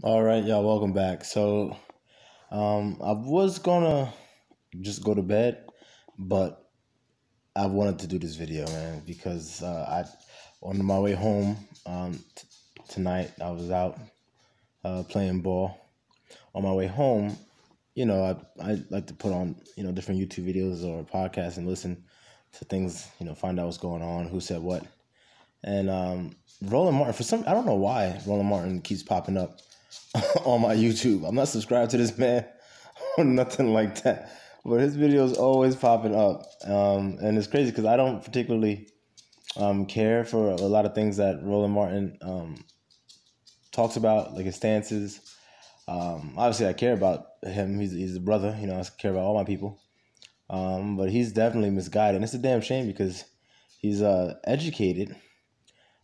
All right, y'all, welcome back. I was gonna just go to bed, but I wanted to do this video, man, because on my way home tonight, I was out playing ball. On my way home, I like to put on different YouTube videos or podcasts and listen to things, find out what's going on, who said what, and Roland Martin. I don't know why Roland Martin keeps popping up on my YouTube. I'm not subscribed to this man or nothing like that, but his videos always popping up, and it's crazy because I don't particularly care for a lot of things that Roland Martin talks about, like his stances. Obviously, I care about him. He's a brother. I care about all my people. But he's definitely misguided, and it's a damn shame because he's educated,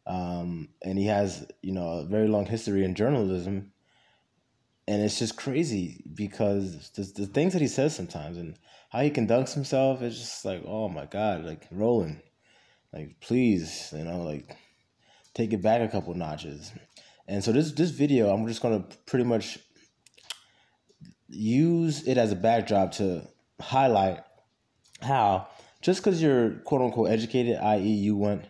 and he has a very long history in journalism. And it's just crazy because the things that he says sometimes and how he conducts himself is just like, oh my God, like Roland, like please, like take it back a couple notches. And so this video, I'm just gonna pretty much use it as a backdrop to highlight how just because you're quote unquote educated, i.e., you went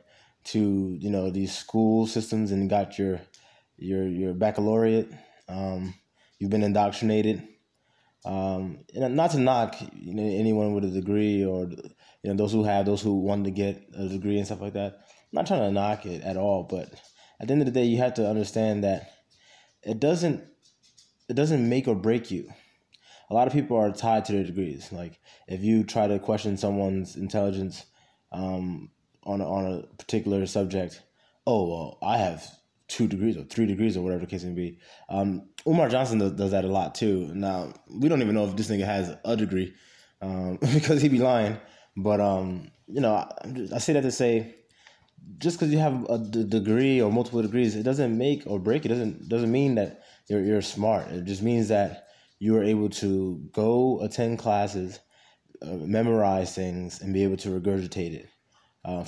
to these school systems and got your baccalaureate. You've been indoctrinated. And not to knock anyone with a degree or those who wanted to get a degree and stuff like that. I'm not trying to knock it at all, but at the end of the day, you have to understand that it doesn't make or break you. A lot of people are tied to their degrees. Like if you try to question someone's intelligence on a particular subject, oh well, I have 2 degrees or 3 degrees or whatever the case may be. Umar Johnson does that a lot too. Now we don't even know if this nigga has a degree because he be lying. But I say that to say, just because you have a degree or multiple degrees, it doesn't make or break. It doesn't mean that you're smart. It just means that you are able to go attend classes, memorize things, and be able to regurgitate it.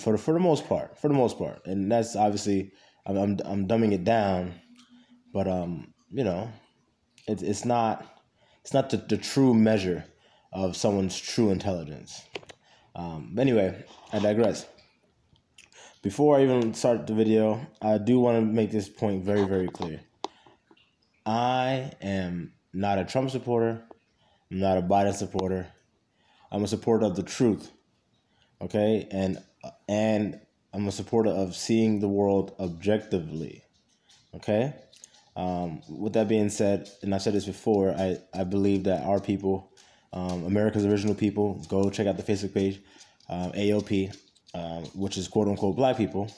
For the most part, and that's obviously I'm dumbing it down, but it's not the true measure of someone's true intelligence. Anyway, I digress. Before I even start the video, I do want to make this point very, very clear. I am not a Trump supporter. I'm not a Biden supporter. I'm a supporter of the truth. Okay, and I'm a supporter of seeing the world objectively. Okay. With that being said, and I've said this before, I believe that our people, America's original people, go check out the Facebook page, AOP, which is quote unquote black people.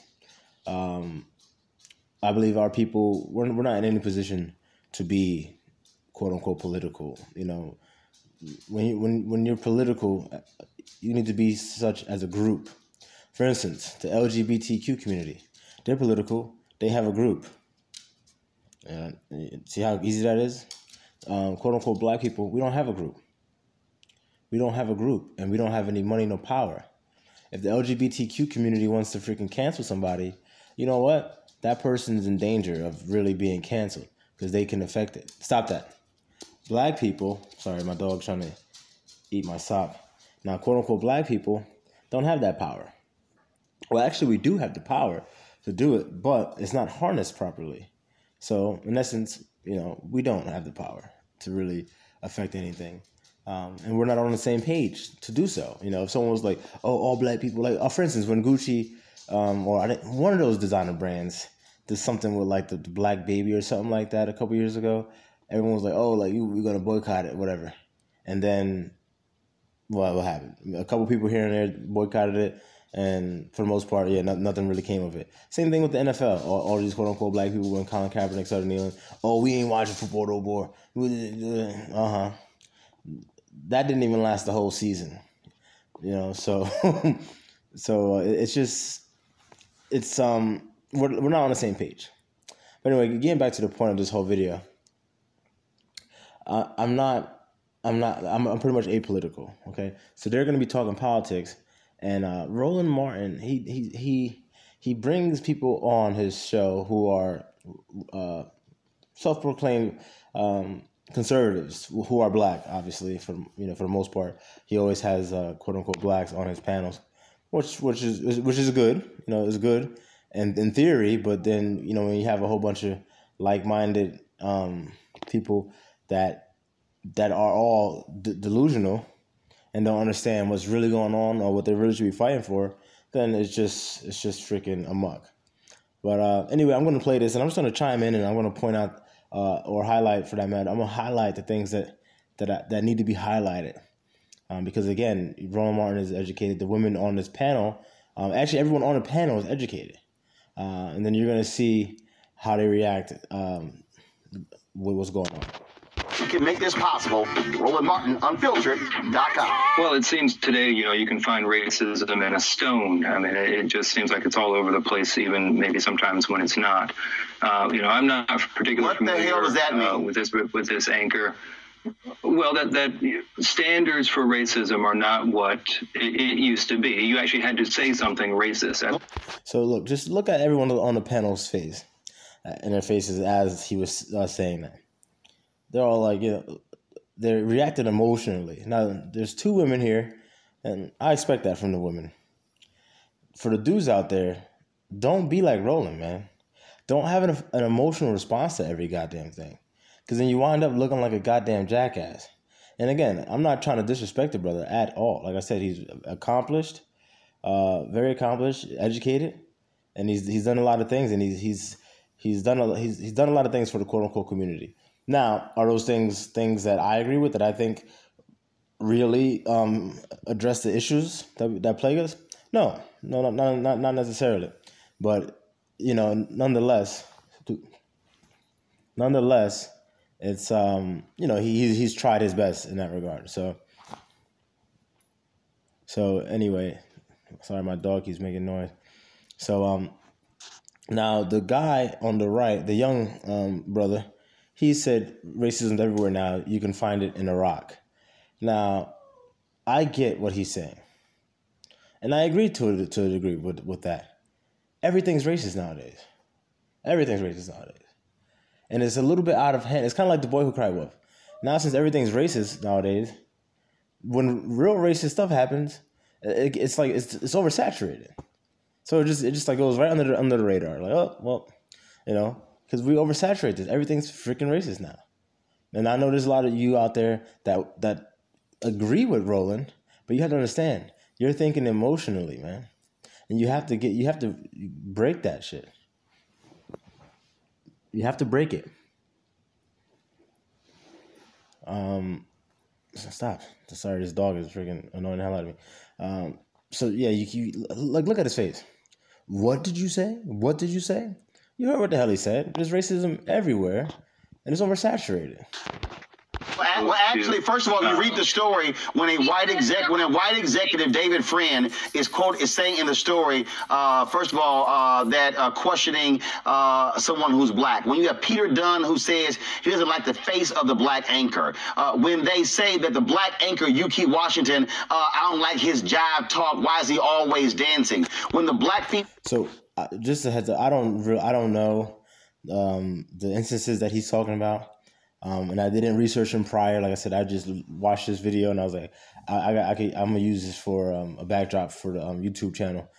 I believe our people, we're not in any position to be quote unquote political. When you're political, you need to be such as a group. For instance, the LGBTQ community, they're political. They have a group. See how easy that is? Quote unquote black people, we don't have a group. We don't have a group, and we don't have any money, no power. If the LGBTQ community wants to freaking cancel somebody, you know what? That person's in danger of really being canceled because they can affect it. Stop that. Black people, sorry, my dog's trying to eat my sock. Now, quote unquote black people don't have that power. Well, actually, we do have the power to do it, but it's not harnessed properly. So, in essence, we don't have the power to really affect anything. And we're not on the same page to do so. If someone was like, oh, all black people, like, for instance, when Gucci one of those designer brands did something with like the black baby or something like that a couple years ago, everyone was like, oh, like we're going to boycott it, whatever. And then what happened? A couple people here and there boycotted it. And for the most part, yeah, nothing really came of it. Same thing with the NFL. All these quote-unquote black people, when Colin Kaepernick started kneeling, oh, we ain't watching football no more. That didn't even last the whole season. So so we're not on the same page. But anyway, getting back to the point of this whole video, I'm pretty much apolitical. Okay, so they're going to be talking politics. And Roland Martin, he brings people on his show who are self-proclaimed conservatives who are black, obviously, for the most part. He always has quote unquote blacks on his panels, which is good. Is good, and in theory. But then when you have a whole bunch of like-minded people that are all delusional and don't understand what's really going on or what they really should be fighting for, then it's just freaking amok. But anyway, I'm going to play this, and I'm just going to chime in, and I'm going to point out or highlight, for that matter. I'm going to highlight the things that need to be highlighted, because again, Roland Martin is educated. The women on this panel, actually everyone on the panel is educated, and then you're going to see how they react with what's going on. You can make this possible. Roland Martin, unfiltered.com. Well, it seems today, you can find racism in a stone. I mean, it just seems like it's all over the place, even maybe sometimes when it's not. I'm not particularly familiar. What the hell does that mean? With this anchor. Well, that standards for racism are not what it used to be. You actually had to say something racist. So look, just look at everyone on the panel's face, in their faces as he was saying that. They're all like, they're reacting emotionally. Now, there's two women here, and I expect that from the women. For the dudes out there, don't be like Roland, man. Don't have an emotional response to every goddamn thing, because then you wind up looking like a goddamn jackass. And again, I'm not trying to disrespect the brother at all. Like I said, he's accomplished, very accomplished, educated, and he's done a lot of things, and he's done a lot of things for the quote unquote community. Now, are those things that I agree with, that I think really address the issues that plague us? No, not necessarily. But nonetheless, it's he's tried his best in that regard. So anyway, sorry, my dog keeps making noise. So now the guy on the right, the young brother, he said racism's everywhere now. You can find it in Iraq. Now, I get what he's saying, and I agree to a degree with that. Everything's racist nowadays. Everything's racist nowadays, and it's a little bit out of hand. It's kind of like The Boy Who Cried Wolf. Now, since everything's racist nowadays, when real racist stuff happens, it's like it's oversaturated. So it just like goes right under the radar. Like, oh well, because we oversaturate this. Everything's freaking racist now. And I know there's a lot of you out there that agree with Roland, but you have to understand, you're thinking emotionally, man. And you have to break that shit. You have to break it. Stop. Sorry, this dog is freaking annoying the hell out of me. So yeah, you look at his face. What did you say? What did you say? You heard what the hell he said. There's racism everywhere, and it's oversaturated. Well, actually, first of all, you read the story when a white executive, David Friend, is saying in the story, first of all, that questioning someone who's black. When you have Peter Dunn who says he doesn't like the face of the black anchor. When they say that the black anchor, Yuki Washington, I don't like his jive talk. Why is he always dancing? When the black people. So just a heads up, I don't know the instances that he's talking about. And I didn't research him prior. Like I said, I just watched this video and I was like, I'm gonna use this for a backdrop for the YouTube channel.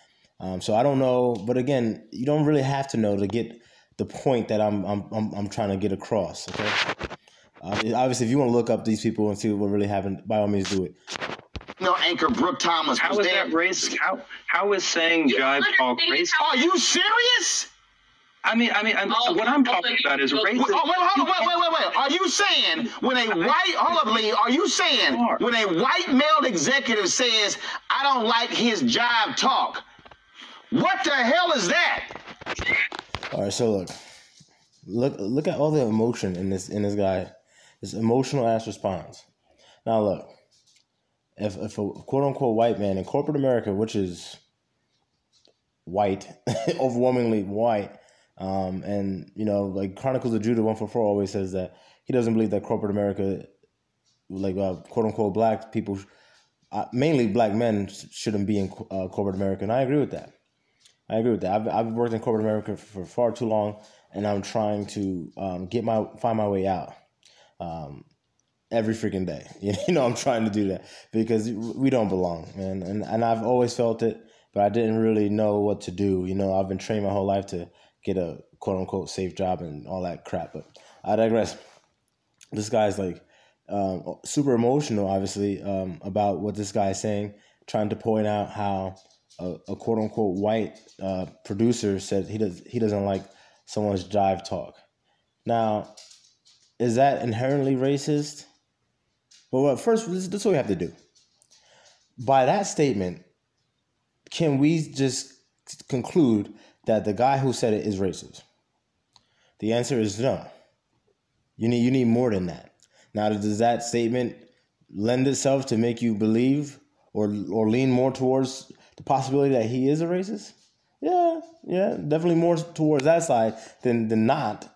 So I don't know, but again, you don't really have to know to get the point that I'm trying to get across. Okay. Obviously, if you want to look up these people and see what really happened, by all means, do it. Anchor Brooke Thomas. How is that racist? How is saying jive talk racist? Are you serious? I mean, what I'm talking about is racism. Wait. Are you saying when a white, hold up, Lee, are you saying when a white male executive says, I don't like his jive talk, what the hell is that? All right, so look at all the emotion in this guy, this emotional ass response. Now look, if a quote unquote white man in corporate America, which is white, overwhelmingly white, and like Chronicles of Judah 144 always says that he doesn't believe that corporate America, like quote unquote black people, mainly black men, shouldn't be in corporate America, and I agree with that. I've worked in corporate America for far too long, and I'm trying to find my way out. Every freaking day. I'm trying to do that because we don't belong, man. And I've always felt it, but I didn't really know what to do. I've been trained my whole life to get a quote unquote safe job and all that crap. But I digress. This guy's like super emotional, obviously, about what this guy is saying, trying to point out how a quote unquote white producer said he doesn't like someone's jive talk. Now, is that inherently racist? Well, first, this is what we have to do. By that statement, can we just conclude that the guy who said it is racist? The answer is no. You need more than that. Now, does that statement lend itself to make you believe or lean more towards the possibility that he is a racist? Yeah, definitely more towards that side than not.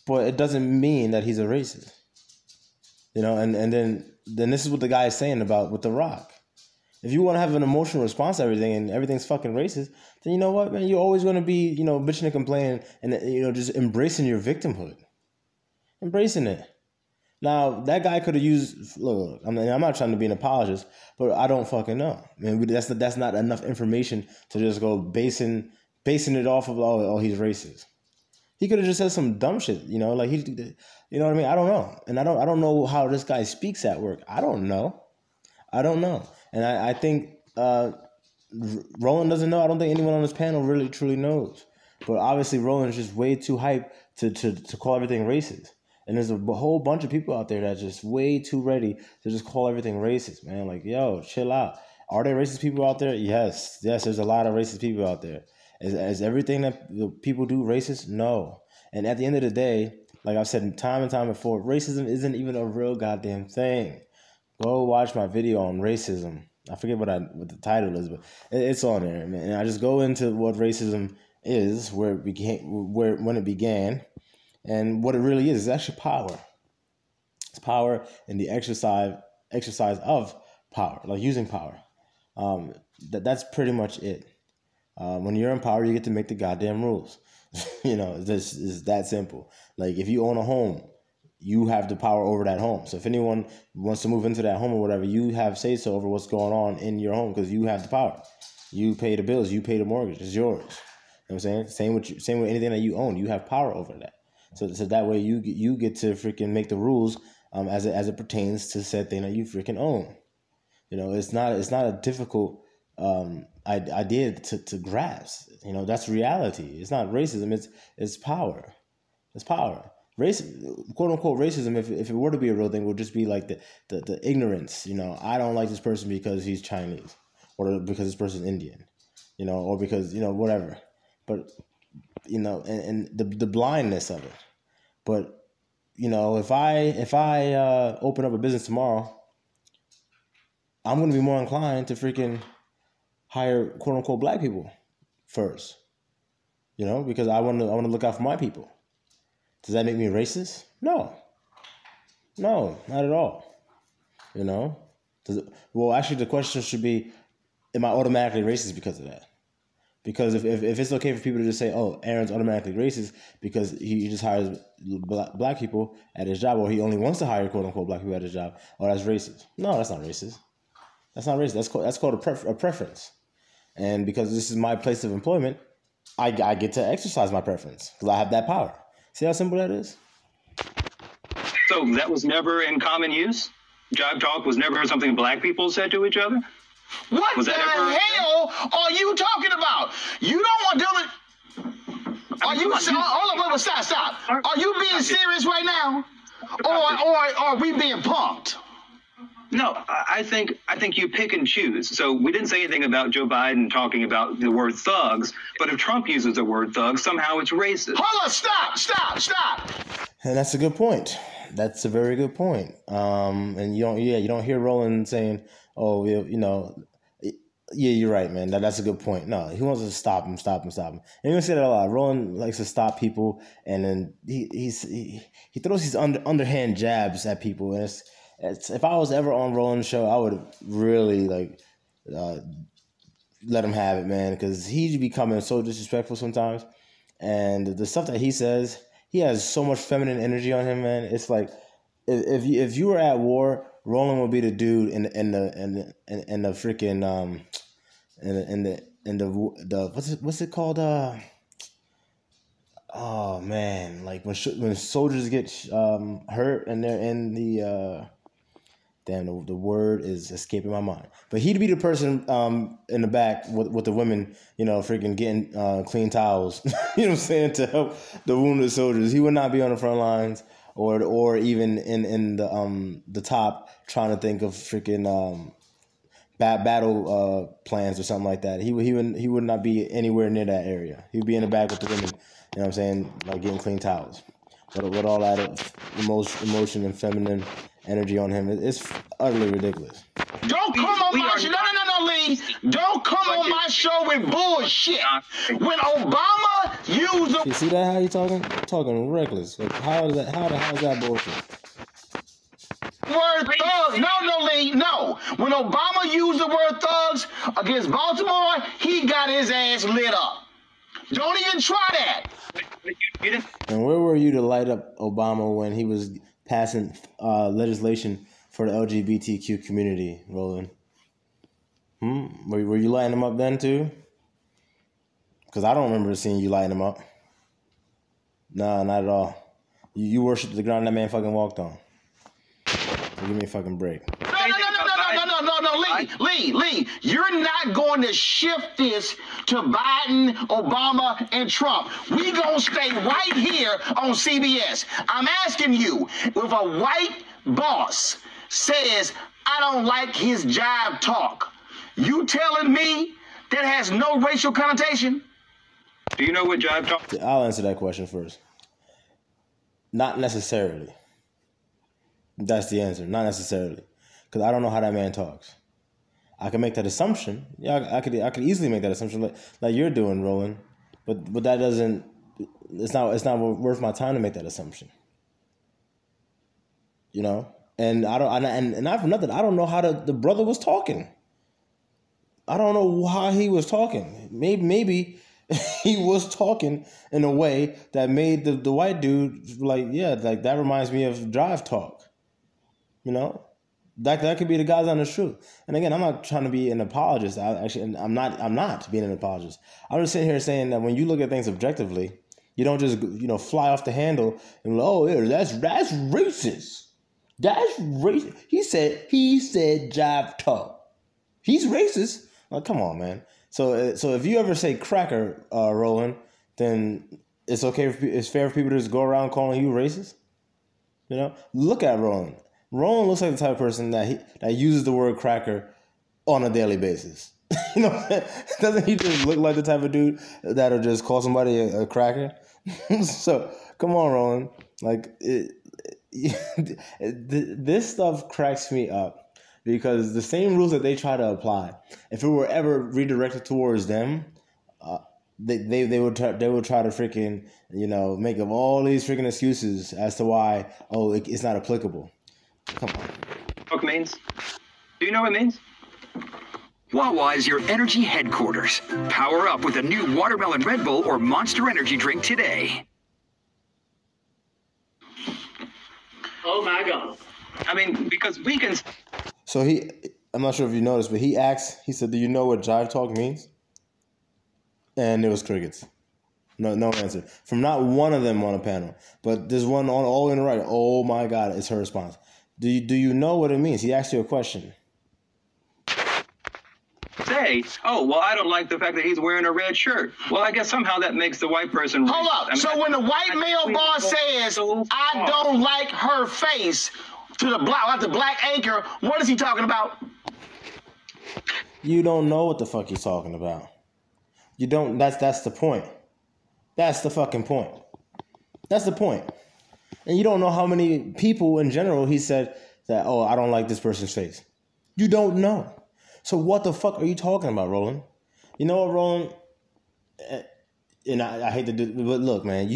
But it doesn't mean that he's a racist. And then this is what the guy is saying about with The Rock. If you want to have an emotional response to everything and everything's fucking racist, then you know what, man? You're always going to be, bitching and complaining and, just embracing your victimhood. Embracing it. Now, that guy could have used, look, I'm not trying to be an apologist, but I don't fucking know. That's not enough information to just go basing it off of, oh, he's racist. He could have just said some dumb shit, you know what I mean? I don't know. And I don't know how this guy speaks at work. I don't know. And I think Roland doesn't know. I don't think anyone on this panel really truly knows. But obviously Roland's just way too hyped to call everything racist. And there's a whole bunch of people out there that's just way too ready to just call everything racist, man. Like, yo, chill out. Are there racist people out there? Yes, there's a lot of racist people out there. Is everything that people do racist? No. And at the end of the day, like I've said time and time before, racism isn't even a real goddamn thing. Go watch my video on racism. I forget what the title is, but it's on there, man. And I just go into what racism is, when it began, and what it really is. It's actually power. It's power in the exercise of power, like using power. That's pretty much it. When you're in power, you get to make the goddamn rules. This is that simple. Like, if you own a home, you have the power over that home. So if anyone wants to move into that home or whatever, you have say-so over what's going on in your home because you have the power. You pay the bills. You pay the mortgage. It's yours. You know what I'm saying? Same with anything that you own. You have power over that. So that way you get to freaking make the rules as it pertains to said thing that you freaking own. It's not a difficult idea to grasp. That's reality. It's not racism. It's power. It's power. Race, quote unquote racism, if it were to be a real thing, would just be like the ignorance. I don't like this person because he's Chinese, or because this person's Indian, or because whatever. But and the blindness of it. But if I open up a business tomorrow, I'm gonna be more inclined to freaking hire quote unquote black people first, because I want to look out for my people. Does that make me racist? No, not at all. Well, actually, the question should be, am I automatically racist because of that? Because if it's okay for people to just say, oh, Aaron's automatically racist because he just hires black people at his job, or he only wants to hire quote unquote black people at his job, oh, that's racist. No, that's not racist. That's not racist. That's called a preference. And because this is my place of employment, I get to exercise my preference because I have that power. See how simple that is? So that was never in common use? Jive talk was never something black people said to each other? What the hell are you talking about? You don't want to... Hold on, stop. Are you being serious right now? Or are we being punked? No, I think you pick and choose. So we didn't say anything about Joe Biden talking about the word thugs, but if Trump uses the word thug, somehow it's racist. Hold on, stop. And that's a good point. That's a very good point. And you don't hear Roland saying, oh, yeah, you're right, man. That's a good point. No, he wants to stop him. And you're gonna say that a lot. Roland likes to stop people, and then he throws these underhand jabs at people, and it's if I was ever on Roland's show, I would really let him have it, man, because he's becoming so disrespectful sometimes. And the stuff that he says, he has so much feminine energy on him, man. It's like if you were at war, Roland would be the dude in the freaking in the what's it called? Oh man, like when soldiers get hurt and they're in the the word is escaping my mind. But he'd be the person in the back with the women, freaking getting clean towels, you know what I'm saying, to help the wounded soldiers. He would not be on the front lines or even in the top trying to think of freaking battle plans or something like that. He would not be anywhere near that area. He'd be in the back with the women, you know what I'm saying, like getting clean towels. With all that emotion and feminine energy on him, it's utterly ridiculous. Don't come on my show. No, Lee. Don't come on my show with bullshit. When Obama used the... You see that? How you talking? Talking reckless. Like, how is that bullshit? Word thugs. No, Lee. No. When Obama used the word thugs against Baltimore, he got his ass lit up. Don't even try that. And where were you to light up Obama when he was passing legislation for the LGBTQ community, Roland? Were you lighting him up then too? Because I don't remember seeing you lighting him up. Nah, not at all. You worshiped the ground that man fucking walked on. So give me a fucking break. No, Lee, you're not going to shift this to Biden, Obama, and Trump. We gonna stay right here on CBS. I'm asking you, if a white boss says, I don't like his jive talk, you telling me that has no racial connotation? Do you know what jive talk? I'll answer that question first. Not necessarily. That's the answer. Not necessarily. Because I don't know how that man talks. I can make that assumption. Yeah, I could easily make that assumption like you're doing, Roland. But that doesn't. It's not worth my time to make that assumption. And I don't. And not for nothing. I don't know how the brother was talking. I don't know how he was talking. Maybe he was talking in a way that made the white dude like that reminds me of drive talk. That could be the God's honest truth. And again, I'm not trying to be an apologist. I'm not being an apologist. I'm just sitting here saying that when you look at things objectively, you don't just fly off the handle and that's racist. That's racist. He said jive talk. He's racist. Like, come on, man. So if you ever say cracker, Roland, then it's okay. It's fair for people to just go around calling you racist. Look at Roland. Roland looks like the type of person that uses the word cracker on a daily basis. Doesn't he just look like the type of dude that'll just call somebody a cracker? So come on, Roland. Like this stuff cracks me up because the same rules that they try to apply, if it were ever redirected towards them, they would try to freaking make up all these freaking excuses as to why it's not applicable. Come on. What means? Do you know what it means? Wawa is your energy headquarters. Power up with a new Watermelon Red Bull or Monster Energy drink today. Oh my God. I mean, because we can... So I'm not sure if you noticed, but he said, do you know what jive talk means? And it was crickets. No answer. From not one of them on a panel. But there's one all in the right. Oh my God, it's her response. Do you know what it means? He asked you a question. Say, I don't like the fact that he's wearing a red shirt. Well, I guess somehow that makes the white person... Hold up. So when the white male boss says, I don't like her face to the black anchor, what is he talking about? You don't know what the fuck he's talking about. You don't... That's the point. That's the fucking point. That's the point. And you don't know how many people in general he said that, I don't like this person's face. You don't know. So what the fuck are you talking about, Roland? You know what, Roland? And I hate to do it, but look, man,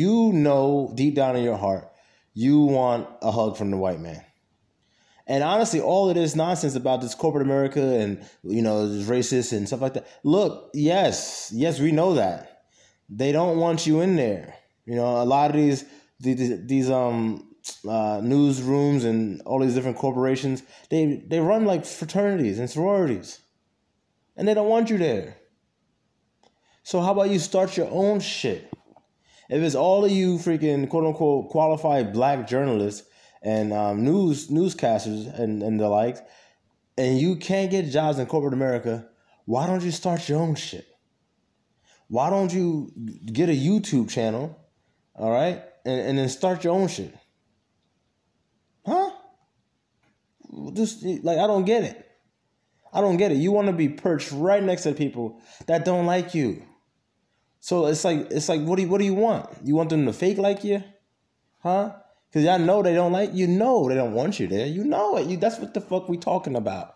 deep down in your heart, you want a hug from the white man. And honestly, all of this nonsense about this corporate America and, this racist and stuff like that. Look, yes, we know that. They don't want you in there. You know, a lot of these newsrooms and all these different corporations, they run like fraternities and sororities, and they don't want you there. So how about you start your own shit? If it's all of you freaking quote unquote qualified black journalists and newscasters and the likes, and you can't get jobs in corporate America, why don't you start your own shit? Why don't you get a YouTube channel, all right, and then start your own shit? Huh? Just like, I don't get it. I don't get it. You want to be perched right next to people that don't like you. So it's like what do you want? You want them to fake like you? Huh? Because y'all know they don't like you. Know they don't want you there. You know it. That's what the fuck we talking about.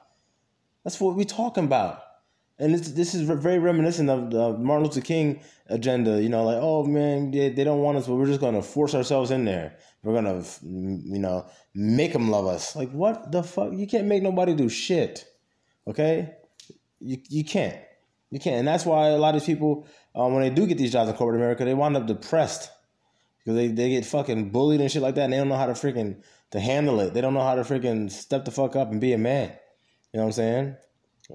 That's what we talking about. And this is very reminiscent of the Martin Luther King agenda. You know, like, oh man, they don't want us, but we're just gonna force ourselves in there. We're gonna, you know, make them love us. Like, what the fuck? You can't make nobody do shit. Okay? You can't. You can't. And that's why a lot of these people, when they do get these jobs in corporate America, they wind up depressed. Because they get fucking bullied and shit like that, and they don't know how to handle it. They don't know how to freaking step the fuck up and be a man. You know what I'm saying?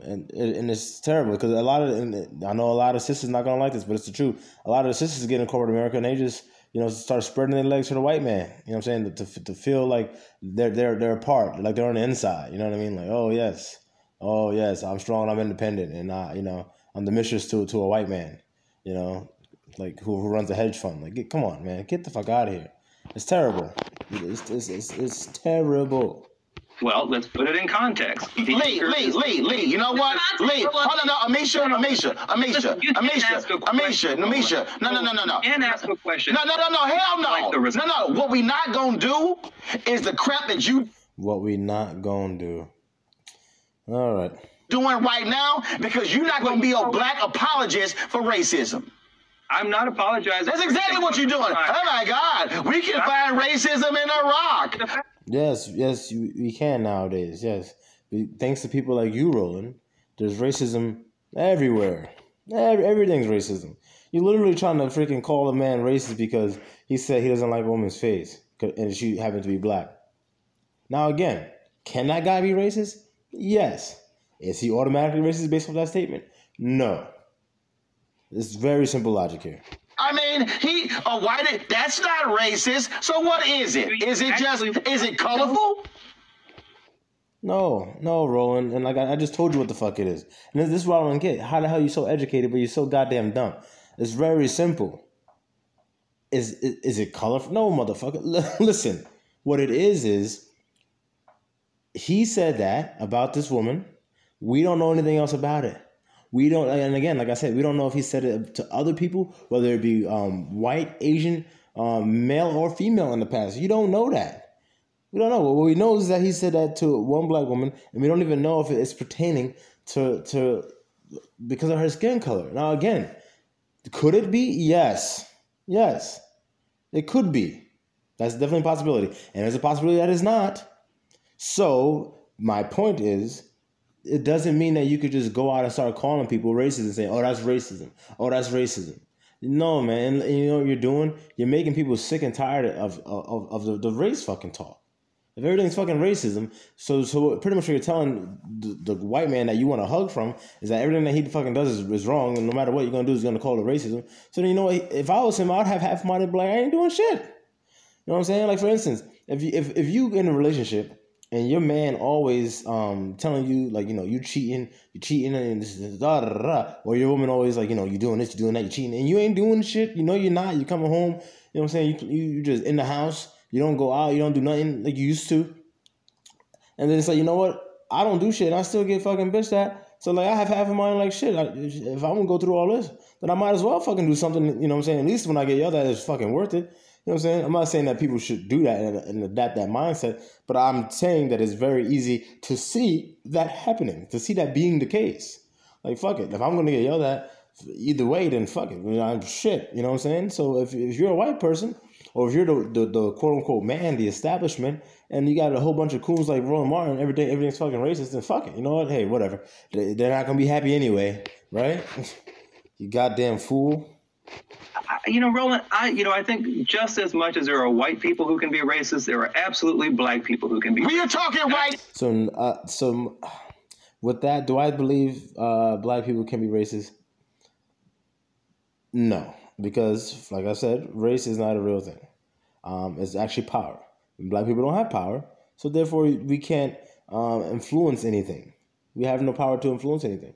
And it's terrible because I know a lot of sisters not gonna like this, but it's the truth. A lot of the sisters get in corporate America and they just, you know, start spreading their legs for the white man. You know what I'm saying? To feel like they're a part, like they're on the inside. You know what I mean? Like, oh yes, I'm strong, I'm independent, and I'm the mistress to a white man. You know, like who runs a hedge fund. Like, come on, man, get the fuck out of here. It's terrible. It's terrible. Well, let's put it in context. Lee, you know what? Lee, hold on, no, Amisha. No. And ask a question. No, hell no. No. What we not gonna do is the crap that you. What we not gonna do. All right. Doing right now, because you're not gonna be a black apologist for racism. I'm not apologizing. That's exactly what you're doing. Oh my God, we can find racism in Iraq. Yes, we can nowadays. Yes, thanks to people like you, Roland. There's racism everywhere. Everything's racism. You're literally trying to freaking call a man racist because he said he doesn't like a woman's face and she happened to be black. Now again, can that guy be racist? Yes. Is he automatically racist based on that statement? No. It's very simple logic here. I mean, that's not racist. So what is it? Is it colorful? No, Roland. And like I just told you what the fuck it is. And this is what I don't get. How the hell are you so educated, but you're so goddamn dumb? It's very simple. Is it colorful? No, motherfucker. Listen, what it is he said that about this woman. We don't know anything else about it. We don't, and again, like I said, we don't know if he said it to other people, whether it be white, Asian, male or female in the past. You don't know that. We don't know. What we know is that he said that to one black woman, and we don't even know if it's pertaining to because of her skin color. Now, again, could it be? Yes, it could be. That's definitely a possibility, and there's a possibility that it's not. So my point is, it doesn't mean that you could just go out and start calling people racist and say, oh, that's racism. Oh, that's racism. No, man. And you know what you're doing? You're making people sick and tired of the race fucking talk. If everything's fucking racism, so pretty much what you're telling the white man that you want to hug from is that everything that he fucking does is wrong, and no matter what you're going to do, he's going to call it racism. So then, you know what? If I was him, I'd have half my be like, I ain't doing shit. You know what I'm saying? Like, for instance, if you in a relationship, and your man always telling you, like, you know, you're cheating, and this is da da da, or your woman always like, you know, you're doing this, you're doing that, you're cheating, and you ain't doing shit. You know you're not. You're coming home. You know what I'm saying? You just in the house. You don't go out. You don't do nothing like you used to. And then it's like, you know what? I don't do shit. I still get fucking bitched at. So like, I have half of mine like shit. If I'm gonna go through all this, then I might as well fucking do something. You know what I'm saying? At least when I get yelled at, it's fucking worth it. You know what I'm saying? I'm not saying that people should do that and adapt that mindset, but I'm saying that it's very easy to see that happening, to see that being the case. Like, fuck it. If I'm going to get yelled at either way, then fuck it. You know, I'm shit. You know what I'm saying? So if you're a white person, or if you're the quote-unquote man, the establishment, and you got a whole bunch of coons like Roland Martin, everything's fucking racist, then fuck it. You know what? Hey, whatever. They're not going to be happy anyway, right? You goddamn fool. Roland, I think just as much as there are white people who can be racist, there are absolutely black people who can be We racist. are talking right. So with that, do I believe black people can be racist? No, because like I said, race is not a real thing. It's actually power. Black people don't have power, so therefore we can't influence anything. We have no power to influence anything.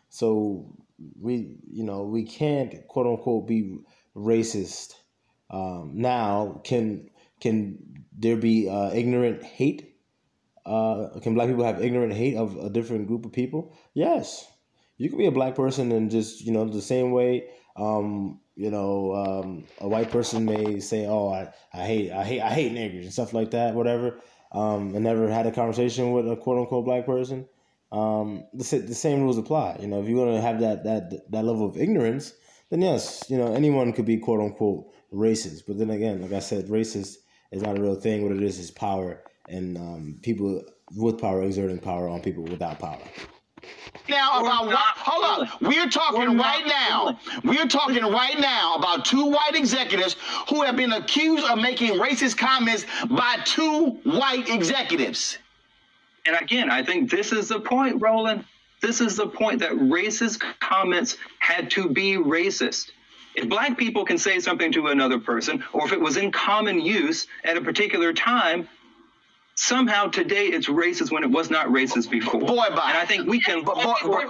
So we can't quote unquote be racist. Now, can there be ignorant hate? Can black people have ignorant hate of a different group of people? Yes, you can be a black person and just the same way. A white person may say, "Oh, I hate niggers" and stuff like that, whatever. And never had a conversation with a quote unquote black person. The same rules apply. If you're gonna have that level of ignorance, then yes, anyone could be quote unquote racist. But then again, like I said, racist is not a real thing. What it is power, and people with power exerting power on people without power. Now about what? Hold on. We're talking right now. We're talking right now about two white executives who have been accused of making racist comments by two white executives. And again, I think this is the point, Roland. This is the point, that racist comments had to be racist. If black people can say something to another person, or if it was in common use at a particular time, somehow today it's racist when it was not racist before. Boy, bye. And I think we can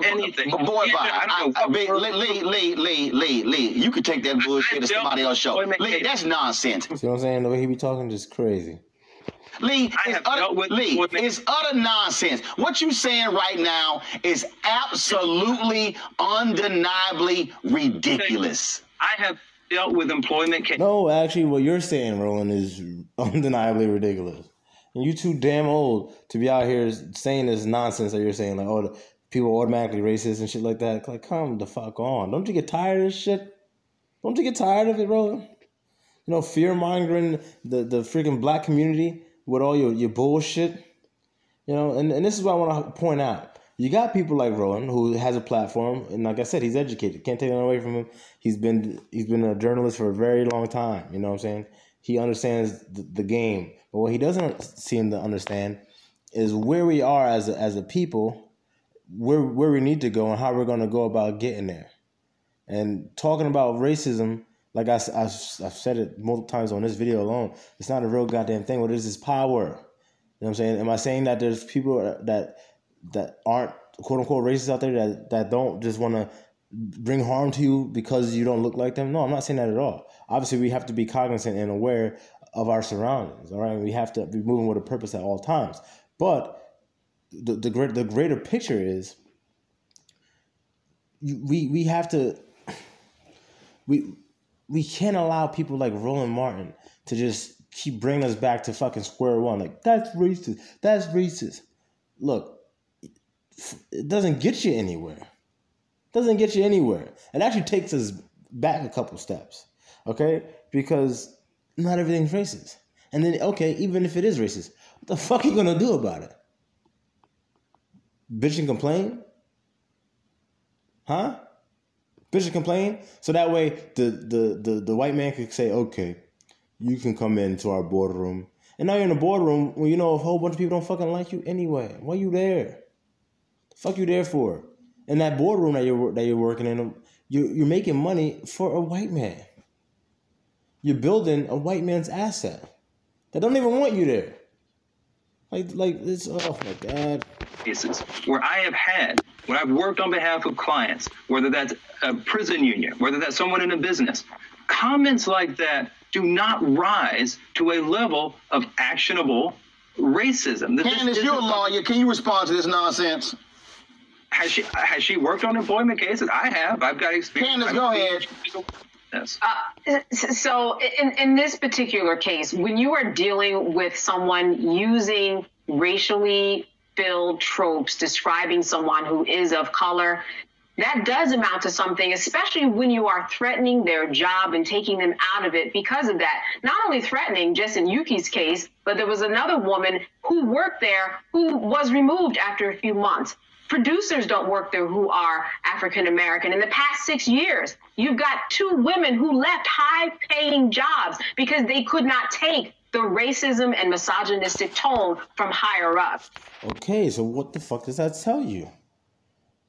anything. Boy, bye. Lee, you could take that bullshit to somebody else's show. Lee, that's nonsense. See what I'm saying? The way he be talking, just crazy. Lee, it's utter nonsense. What you saying right now is absolutely, undeniably ridiculous. I have dealt with employment cases. No, actually, what you're saying, Roland, is undeniably ridiculous. And you too damn old to be out here saying this nonsense that you're saying, like, oh, people are automatically racist and shit like that. Like, come the fuck on. Don't you get tired of this shit? Don't you get tired of it, Roland? Fear-mongering the freaking black community with all your bullshit. And this is what I want to point out. You got people like Roland, who has a platform, and like I said, he's educated. Can't take that away from him. He's been a journalist for a very long time. You know what I'm saying? He understands the game. But what he doesn't seem to understand is where we are as a people, where we need to go, and how we're going to go about getting there. And talking about racism, like I've said it multiple times on this video alone, it's not a real goddamn thing. What it is power. You know what I'm saying? Am I saying that there's people that aren't quote unquote racist out there that don't just want to bring harm to you because you don't look like them? No, I'm not saying that at all. Obviously, we have to be cognizant and aware of our surroundings. All right, we have to be moving with a purpose at all times. But the greater picture is we have to we can't allow people like Roland Martin to just keep bringing us back to fucking square one. Like, that's racist. That's racist. Look, it doesn't get you anywhere. It doesn't get you anywhere. It actually takes us back a couple steps. Okay? Because not everything's racist. And then, okay, even if it is racist, what the fuck are you going to do about it? Bitch and complain? Huh? Bitch and complain? So that way the white man could say, okay, you can come into our boardroom. And now you're in the boardroom when you know a whole bunch of people don't fucking like you anyway. Why you there? The fuck you there for? In that boardroom that you're working in, you're making money for a white man. You're building a white man's asset that don't even want you there. Like it's, oh my God. Cases where I have had, when I've worked on behalf of clients, whether that's a prison union, whether that's someone in a business, comments like that do not rise to a level of actionable racism. Candace, you're a lawyer. Can you respond to this nonsense? Has she worked on employment cases? I have. I've got experience. Candace, go ahead. Yes. So in this particular case, when you are dealing with someone using racially filled tropes describing someone who is of color, that does amount to something, especially when you are threatening their job and taking them out of it because of that. Not only threatening, just in Yuki's case, but there was another woman who worked there who was removed after a few months. Producers don't work there who are African American. In the past 6 years, you've got 2 women who left high-paying jobs because they could not take the racism and misogynistic tone from higher up. Okay, so what the fuck does that tell you?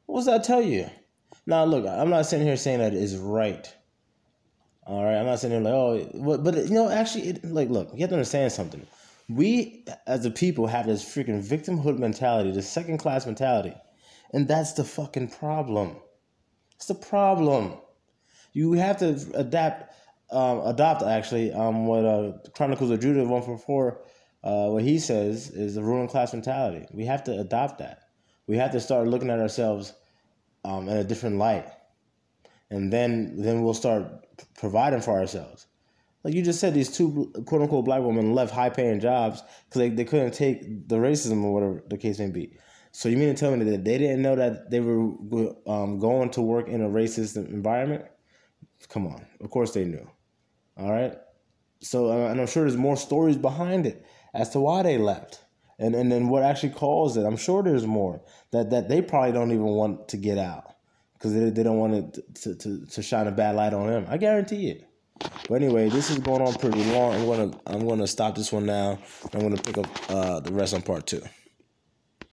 What does that tell you? Now, look, I'm not sitting here saying that it is right. All right, I'm not sitting here like, oh, but you know, actually, like, look, you have to understand something. We, as a people, have this freaking victimhood mentality, this second-class mentality, and that's the fucking problem. It's the problem. You have to adopt actually what Chronicles of Judah 144, what he says is the ruling class mentality. We have to adopt that. We have to start looking at ourselves in a different light, and then we'll start providing for ourselves. Like you just said, these 2 quote unquote black women left high paying jobs because they couldn't take the racism or whatever the case may be. So you mean to tell me that they didn't know that they were going to work in a racist environment? Come on, of course they knew. All right. So and I'm sure there's more stories behind it as to why they left, and then what actually caused it. I'm sure there's more that they probably don't even want to get out because they don't want it to shine a bad light on them. I guarantee it. But anyway, this is going on pretty long. I'm gonna stop this one now. I'm gonna pick up the rest on part 2.